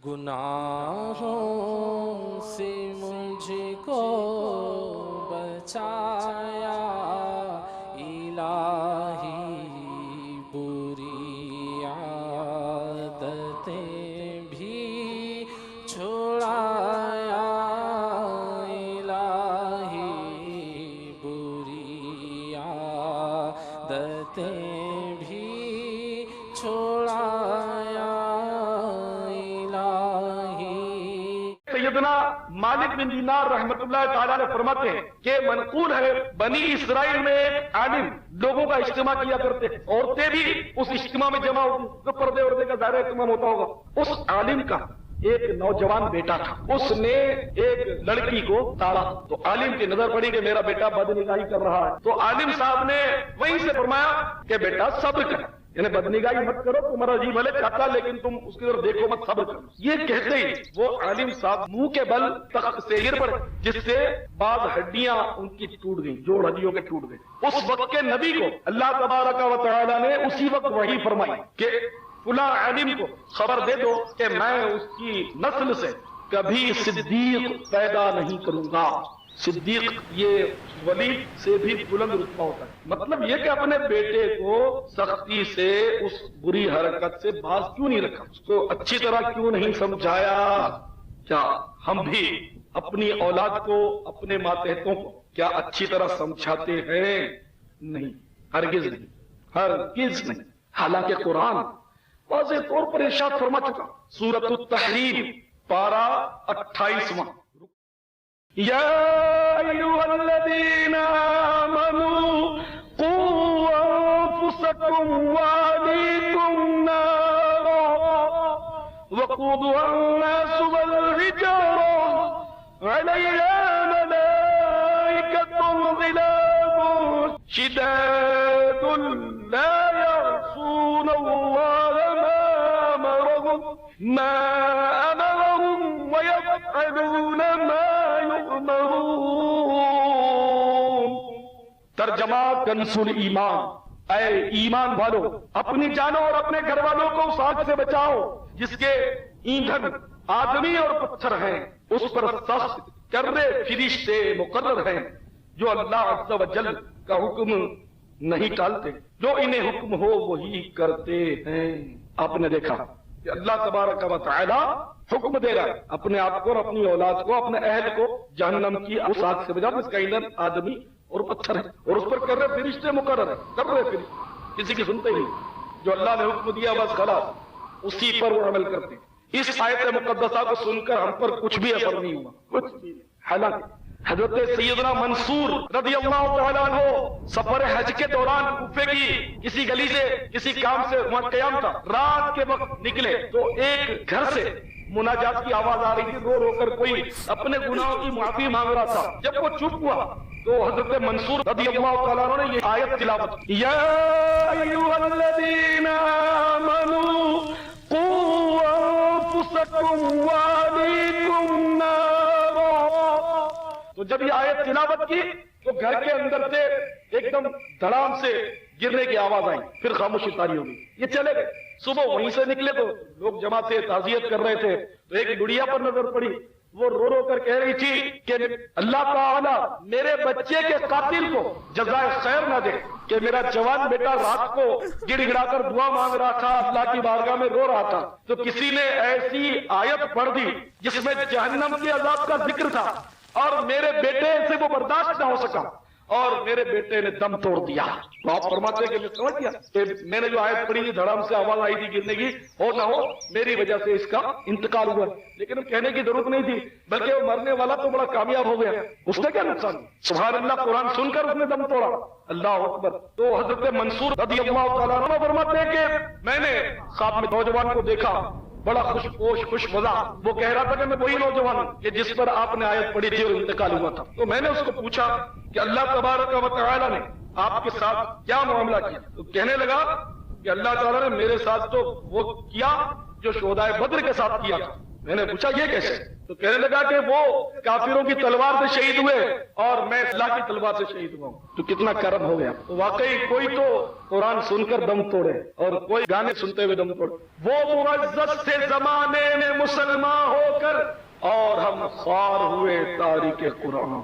گناہوں سے مجھ کو بچایا الہی، بری عادتیں بھی چھڑایا الہی، بری عادتیں بھی چھڑایا الہی۔ سیدنا مالک بن دینار رحمت اللہ تعالیٰ نے فرماتے ہیں کہ منقول ہے بنی اسرائیل میں ایک عالم لوگوں کا اجتماع کیا کرتے ہیں، عورتیں بھی اس اجتماع میں جمع ہوتی، تو پردے وردے کا ظاہر اہتمام ہوتا ہوگا۔ اس عالم کا ایک نوجوان بیٹا تھا، اس نے ایک لڑکی کو تاڑا تو عالم کی نظر پڑی کہ میرا بیٹا بدنگاہی کر رہا ہے، تو عالم صاحب نے وہیں سے فرمایا کہ بیٹا صبر کر، یعنی بدنگاہی مت کرو، تمہارا جی بھلے چاہتا لیکن تم اس کی طرف دیکھو مت، صبر کرو۔ یہ کہتے ہی وہ عالم صاحب منہ کے بل تخت سے گر پڑے، جس سے بعض ہڈیاں ان کی ٹوٹ گئیں، جوڑ ہڈیوں کے ٹوٹ گئے۔ اس وقت کے نبی کو اللہ تبارک و تعالی نے اسی وقت وحی فرمائی کہ فلاں عالم کو خبر دے دو کہ میں اس کی نسل سے کبھی صدیق پیدا نہیں کروں گا۔ صدیق یہ ولی سے بھی بلند رتبہ ہوتا ہے، مطلب یہ کہ اپنے بیٹے کو سختی سے اس بری حرکت سے باز کیوں نہیں رکھا، اس کو اچھی طرح کیوں نہیں سمجھایا؟ کیا ہم بھی اپنی اولاد کو، اپنے ماتحتوں کو کیا اچھی طرح سمجھاتے ہیں؟ نہیں، ہرگز نہیں، ہرگز نہیں۔ حالانکہ قرآن واضح طور پر ارشاد فرما چکا، سورۃ التحریم پارہ 28واں، یا ایھا الذین آمنوا قوا انفسکم واہلیکم نارا وقودها الناس والحجارہ علیہا ملائکۃ غلاظ شداد لا يعصون اللہ ما امرهم ويفعلون ما يؤمرون۔ ترجمہ کنز الایمان، اے ایمان والو اپنی جانوں اور اپنے گھر والوں کو اس آگ سے بچاؤ جس کے ایندھن آدمی اور پتھر ہیں، اس پر سخت کرنے فرشتے مقرر ہیں جو اللہ عز و جل کا حکم نہیں ٹالتے، جو انہیں حکم ہو وہی کرتے ہیں۔ آپ نے دیکھا کہ اللہ تبارک و تعالی حکم دے رہا ہے اپنے آپ کو اور اپنی اولاد کو، اپنے اہل کو جہنم کی اس آگ سے بچاؤ جس کا ایندھن آدمی اور پتھر ہے، اور اس پر کر رہے فرشتے مقرر ہیں، کر رہے فرشتے، کسی کی سنتے ہی جو اللہ نے حکم دیا بس خلاص اسی پر وہ عمل کرتے ہیں۔ اس آیت مقدسہ کو سن کر ہم پر کچھ بھی اثر نہیں ہوا، کچھ بھی۔ حالانکہ حضرت سیدنا منصور رضی اللہ تعالیٰ عنہ سفر حج کے دوران کوفے کی کسی گلی سے کسی کام سے وہاں قیام تھا، رات کے وقت نکلے تو ایک گھر سے مناجات کی آواز آ رہی تھی، رو رو کر کوئی اپنے گناہوں کی معافی مانگ رہا تھا۔ جب وہ چپ ہوا تو حضرت منصور رضی اللہ تعالیٰ عنہ نے یہ آیت تلاوت کی، یا ایھا الذین آمنوا قوا انفسکم واہلیکم نارا۔ تو جب یہ آیت تلاوت کی تو گھر کے اندر سے ایک دم دھڑام سے گرنے کی آواز آئی، پھر خاموشی طاری ہو گئی، یہ چلے گئے۔ صبح وہیں سے نکلے تو لوگ جمع تھے، تعزیت کر رہے تھے، تو ایک بڑھیا پر نظر پڑی، وہ رو رو کر کہہ رہی تھی کہ اللہ تعالی میرے بچے کے قاتل کو جزائے خیر نہ دے کہ میرا جوان بیٹا رات کو گڑ گڑا کر دعا مانگ رہا تھا، اللہ کی بارگاہ میں رو رہا تھا، تو کسی نے ایسی آیت پڑھ دی جس میں جہنم کے عذاب کا ذکر تھا، اور میرے بیٹے سے وہ برداشت نہ ہو سکا اور میرے بیٹے نے دم توڑ دیا۔ تو آپ فرماتے ہیں کہ میں سمجھ گیا کہ میں نے جو آیت پڑھی تھی دھڑام سے آواز آئی تھی گرنے کی، ہو نہ ہو میری وجہ سے اس کا انتقال ہوا، لیکن کہنے کی ضرورت نہیں تھی، بلکہ وہ مرنے والا تو بڑا کامیاب ہو گیا، اس نے کیا نقصان؟ سبحان اللہ، قرآن سن کر اس نے دم توڑا، اللہ اکبر۔ تو حضرت منصور رضی اللہ تعالیٰ عنہ فرماتے ہیں کہ میں نے خواب میں نوجوان کو دیکھا، بڑا خوش پوش خوش مزہ، وہ کہہ رہا تھا کہ میں وہی نوجوان ہوں کہ جس پر آپ نے آیت پڑھی تھی اور انتقال ہوا تھا۔ تو میں نے اس کو پوچھا کہ اللہ تبارک و تعالی نے آپ کے ساتھ کیا معاملہ کیا؟ تو کہنے لگا کہ اللہ تعالیٰ نے میرے ساتھ تو وہ کیا جو شہدائے بدر کے ساتھ کیا تھا، میں نے پوچھا یہ کیسے؟ تو کہنے لگا کہ وہ کافروں کی تلوار سے شہید ہوئے اور میں اللہ کی تلوار سے شہید ہوا ہوں۔ تو کتنا کرم ہو گیا۔ تو واقعی کوئی تو قرآن سن کر دم توڑے اور کوئی گانے سنتے ہوئے دم توڑے۔ وہ معزز تھے زمانے میں مسلمان ہو کر اور ہم خوار ہوئے تاریخ قرآن۔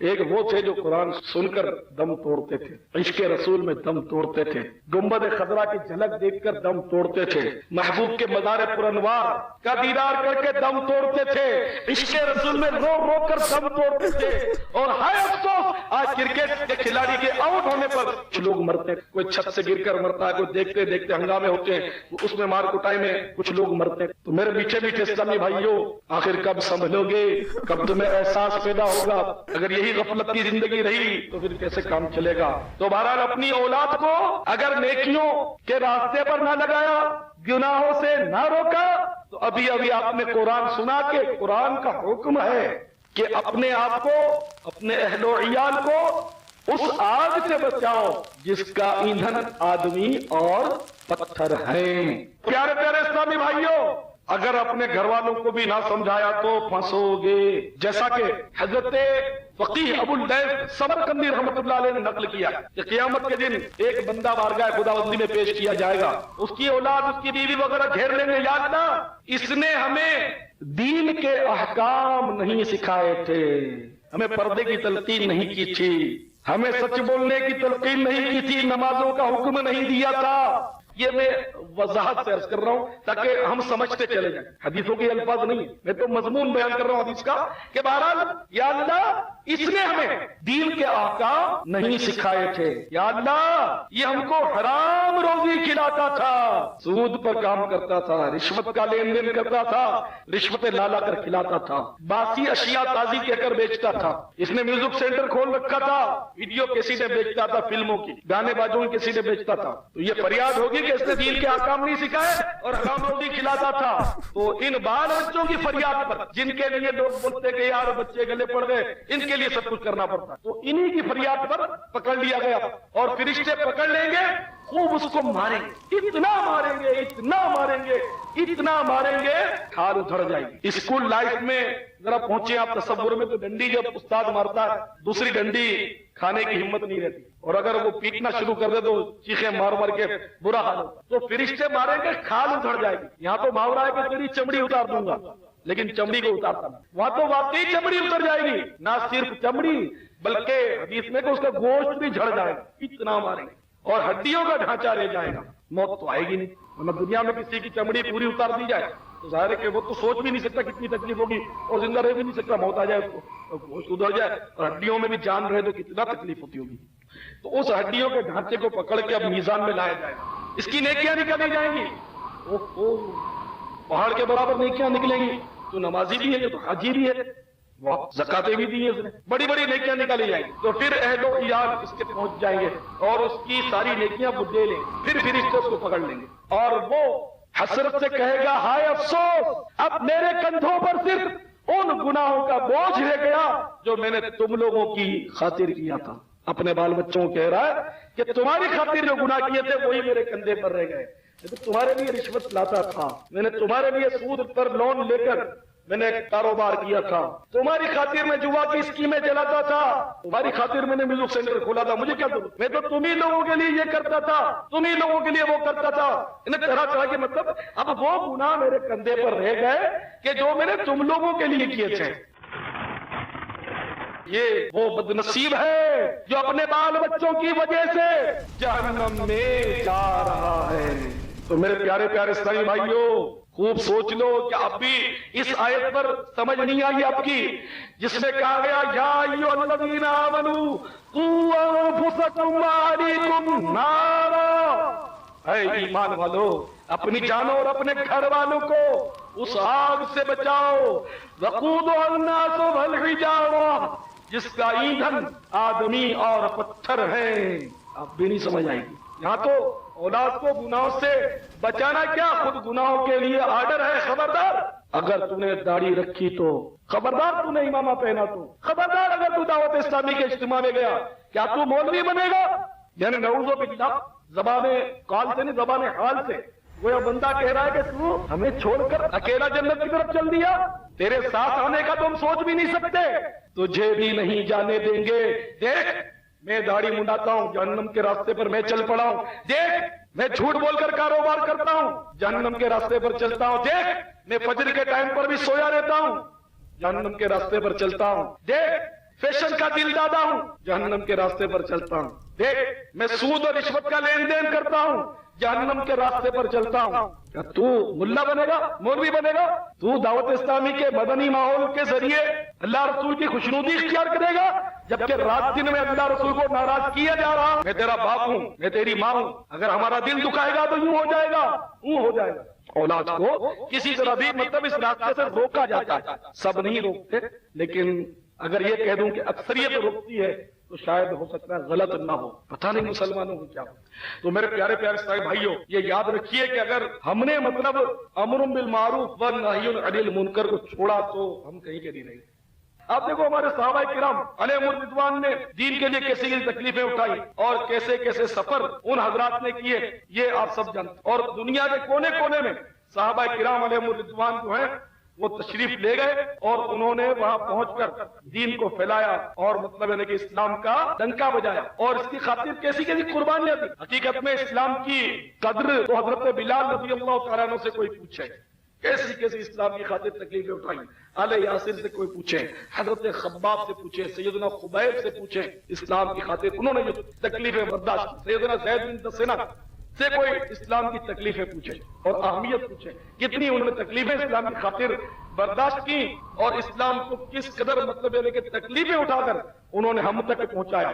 ایک وہ تھے جو قرآن سن کر دم توڑتے تھے، عشق رسول میں دم توڑتے تھے، گنبد خضرا کی جھلک دیکھ کر دم توڑتے تھے، محبوب کے مزار پرانوار کا دیدار کر کے دم توڑتے تھے، عشق رسول میں رو رو کر دم توڑتے تھے۔ اور ہائے افسوس آج کرکٹ کے کھلاڑی کے آؤٹ ہونے پر کچھ لوگ مرتے ہیں، کوئی چھت سے گر کر مرتا ہے، کوئی دیکھتے دیکھتے ہنگامے ہوتے ہیں، اس میں مار کٹائی میں کچھ لوگ مرتے ہیں۔ تو میرے میٹھے میٹھے اسلامی بھائیوں، آخر کب سنبھلو گے؟ کب تمہیں احساس پیدا ہوگا؟ اگر یہی غفلت کی زندگی رہی تو پھر کیسے کام چلے گا؟ تو بہرحال اپنی اولاد کو اگر نیکیوں کے راستے پر نہ لگایا، گناہوں سے نہ روکا، تو ابھی ابھی آپ نے قرآن سنا کہ قرآن کا حکم ہے کہ اپنے آپ کو، اپنے اہل و عیال کو اس آگ سے بچاؤ جس کا ایندھن آدمی اور پتھر ہیں۔ پیارے پیارے اسلامی بھائیوں، اگر اپنے گھر والوں کو بھی نہ سمجھایا تو پھنسو گے، جیسا کہ حضرت فقیہ ابو اللیث سمرقندی رحمۃ اللہ علیہ نے نقل کیا کہ قیامت کے دن ایک بندہ بارگاہ خداوندی میں پیش کیا جائے گا، اس کی اولاد، اس کی بیوی وغیرہ گھیر لیں گے، یا اللہ اس نے ہمیں دین کے احکام نہیں سکھائے تھے، ہمیں پردے کی تلقین نہیں کی تھی، ہمیں سچ بولنے کی تلقین نہیں کی تھی، نمازوں کا حکم نہیں دیا تھا۔ یہ میں وضاحت سے عرض کر رہا ہوں تاکہ ہم سمجھتے چلے جائیں، حدیثوں کے الفاظ نہیں، میں تو مضمون بیان کر رہا ہوں حدیث کا کہ بہرحال یا اللہ اس نے ہمیں دین کے احکام نہیں سکھائے تھے، یا اللہ یہ ہم کو حرام روزی کھلاتا تھا، سود پر کام کرتا تھا، رشوت کا لین دین کرتا تھا، رشوتیں لالا کر کھلاتا تھا، باسی اشیاء تازی کہہ کر بیچتا تھا، اس نے میوزک سینٹر کھول رکھا تھا، ویڈیو کیسیٹیں بیچتا تھا، فلموں کی گانے باجوں کی کیسیٹیں بیچتا تھا، تو یہ فریاد ہوگی کہ اس نے دین کے احکام نہیں سکھائے اور حرام روزی کھلاتا تھا۔ تو ان بال بچوں کی فریاد پر جن کے لیے لوگ بولتے کہ یار بچے گلے پڑ گئے، ان کے لیے سب کچھ کرنا پڑتا، تو انہی کی فریاد پر پکڑ لیا گیا اور فرشتے پکڑ لیں گے، خوب اس کو ماریں گے، اتنا ماریں گے، اتنا ماریں گے، اتنا ماریں گے، کھال اتھڑ جائے گی۔ اسکول لائف میں ذرا پہنچے آپ تصور میں، تو ڈنڈی جب استاد مارتا ہے دوسری ڈنڈی کھانے کی ہمت نہیں رہتی، اور اگر وہ پیٹنا شروع کر دے تو چیخیں مار مار کے برا حال ہوتا، تو فرشتے ماریں گے، کھال اتھڑ جائے گی۔ یہاں تو محاورہ ہے کہ تیری چمڑی اتار دوں گا، لیکن چمڑی کو اتارتا نہیں، وہاں تو واقعی چمڑی اتر جائے گی، نہ صرف چمڑی بلکہ حدیث میں کہ اس کا گوشت بھی جھڑ جائے گا، اتنا ماریں گے، اور ہڈیوں کا ڈھانچہ رہ جائے گا، موت تو آئے گی نہیں۔ ورنہ دنیا میں کسی کی چمڑی پوری اتار دی جائے تو ظاہر ہے کہ وہ تو سوچ بھی نہیں سکتا کتنی تکلیف ہوگی، اور زندہ رہ بھی نہیں سکتا، موت آ جائے اس کو، گوشت ادھر جائے اور ہڈیوں میں بھی جان رہے تو کتنا تکلیف ہوتی ہوگی۔ تو اس ہڈیوں کے ڈھانچے کو پکڑ کے اب میزان میں لایا جائے گا، اس کی نیکیاں نکالی جائیں گی، پہاڑ کے برابر نیکیاں نکلیں گی، تو نمازی بھی ہے، یہ تو حاجی بھی ہے، وہ زکاتیں بھی دی ہیں اس نے، بڑی بڑی نیکیاں نکالی جائیں گی، تو پھر اہل و عیال اس کے پہنچ جائیں گے اور اس کی ساری نیکیاں وہ دے لیں گے، پھر فرشتے اس کو پکڑ لیں گے اور وہ حسرت سے کہے گا ہائے افسوس، اب میرے کندھوں پر صرف ان گناہوں کا بوجھ رہ گیا جو میں نے تم لوگوں کی خاطر کیا تھا۔ اپنے بال بچوں کو کہہ رہا ہے کہ تمہاری خاطر جو گناہ کیے تھے وہی میرے کندھے پر رہ گئے، میں تو تمہارے لیے رشوت لاتا تھا، میں نے تمہارے لیے سود پر لون لے کر میں نے کاروبار کیا تھا، تمہاری خاطر میں جوا کی اسکیمیں چلاتا تھا، تمہاری خاطر میں نے میوزک سینٹر کھولا تھا، مجھے کیا ضرورت، میں تو تمہیں لوگوں کے لیے یہ کرتا تھا، تمہیں لوگوں کے لیے وہ کرتا تھا، انہیں طرح طرح کے مطلب اب وہ گناہ میرے کندھے پر رہ گئے کہ جو میں نے تم لوگوں کے لیے کیے تھے۔ یہ وہ بدنصیب ہے جو اپنے بال بچوں کی وجہ سے جہنم میں جا رہا ہے۔ تو میرے پیارے پیارے اسلامی بھائیوں، خوب سوچ لو کہ اب بھی اس آیت پر سمجھ نہیں آئی آپ کی، جس میں کہا گیا یا ایھا الذین آمنوا قوا انفسکم وأہلیکم نارا، اے ایمان والو اپنی جانوں اور اپنے گھر والوں کو اس آگ سے بچاؤ، وقودھا الناس والحجارہ، جس کا ایندھن آدمی اور پتھر ہیں۔ اب بھی نہیں سمجھ آئے گی۔ یہاں تو اولاد کو گناہوں سے بچانا کیا، خود گناہوں کے لیے آرڈر ہے، خبردار اگر تو نے داڑھی رکھی تو، خبردار تو نے امامہ پہنا تو، خبردار اگر تو دعوت اسلامی کے اجتماع میں گیا کیا تو مولوی بنے گا؟ یعنی نعوذ باللہ، زبان قال سے نہیں زبان حال سے وہ بندہ کہہ رہا ہے کہ تو ہمیں چھوڑ کر اکیلا جنت کی طرف چل دیا, تیرے ساتھ آنے کا تو ہم سوچ بھی نہیں سکتے, تجھے بھی نہیں جانے دیں گے. دیکھ میں داڑھی منڈاتا ہوں, جہنم کے راستے پر میں چل پڑا ہوں. دیکھ میں جھوٹ بول کر کاروبار کرتا ہوں, جہنم کے راستے پر چلتا ہوں. دیکھ میں فجر کے ٹائم پر بھی سویا رہتا ہوں, جہنم کے راستے پر چلتا ہوں. دیکھ فیشن کا دل دادا ہوں, جہنم کے راستے پر چلتا ہوں. دیکھ میں سود اور رشوت کا لین دین کرتا ہوں, جہنم کے راستے پر چلتا ہوں. کیا تو ملا بنے گا, مولوی بنے گا؟ تو دعوت اسلامی کے مدنی ماحول کے ذریعے اللہ رسول کی خوشنودی اختیار کرے گا, جبکہ رات دن میں اللہ رسول کو ناراض کیا جا رہا. میں تیرا باپ ہوں, میں تیری ماں ہوں, اگر ہمارا دل دکھائے گا تو یوں ہو جائے گا, یوں ہو جائے گا. اولاد کو کسی طرح بھی مطلب اس راستے سے روکا جاتا ہے, سب نہیں روکتے, لیکن اگر یہ کہہ دوں کہ اکثریت روکتی ہے تو شاید ہو سکتا ہے غلط نہ ہو, پتہ نہیں مسلمانوں کو کیا ہو. تو میرے پیارے پیارے اسلامی بھائیوں, یہ یاد رکھیے کہ اگر ہم نے مطلب امر بالمعروف و نہی عن المنکر کو چھوڑا تو ہم کہیں کے نہیں رہے. آپ دیکھو ہمارے صحابہ کرام علیہم الرضوان نے دین کے لیے کیسے کیسے تکلیفیں اٹھائی اور کیسے کیسے سفر ان حضرات نے کیے, یہ آپ سب جانتے. اور دنیا کے کونے کونے میں صحابہ کرام علیہم الرضوان جو ہیں وہ تشریف لے گئے اور انہوں نے وہاں پہنچ کر دین کو پھیلایا اور مطلب ہے کہ اسلام کا ڈنکا بجایا. اور اس کی خاطر کیسی کیسی قربانیاں دی. حقیقت میں اسلام کی قدر تو حضرت بلال رضی اللہ تعالیٰ عنہ سے کوئی پوچھے, کیسی کیسی اسلام کی خاطر تکلیفیں اٹھائیں. آل یاسر سے کوئی پوچھے, حضرت خباب سے پوچھے, سیدنا خبیب سے پوچھے, اسلام کی خاطر انہوں نے جو تکلیفیں برداشت کی. سیدنا زید بن دسنہ سے کوئی اسلام کی تکلیفیں پوچھے اور اہمیت پوچھے, کتنی انہوں نے تکلیفیں اسلام کی خاطر برداشت کی اور اسلام کو کس قدر مطلب ہے کہ تکلیفیں اٹھا کر انہوں نے ہم تک پہنچایا.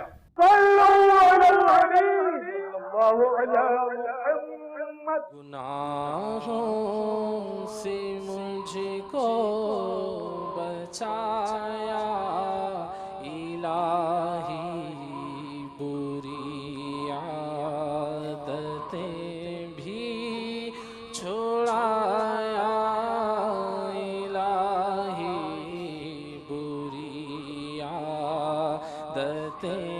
گناہوں سے مجھ کو بچایا الہی, بری عادتیں بھی چھڑایا الہی, بری عادتیں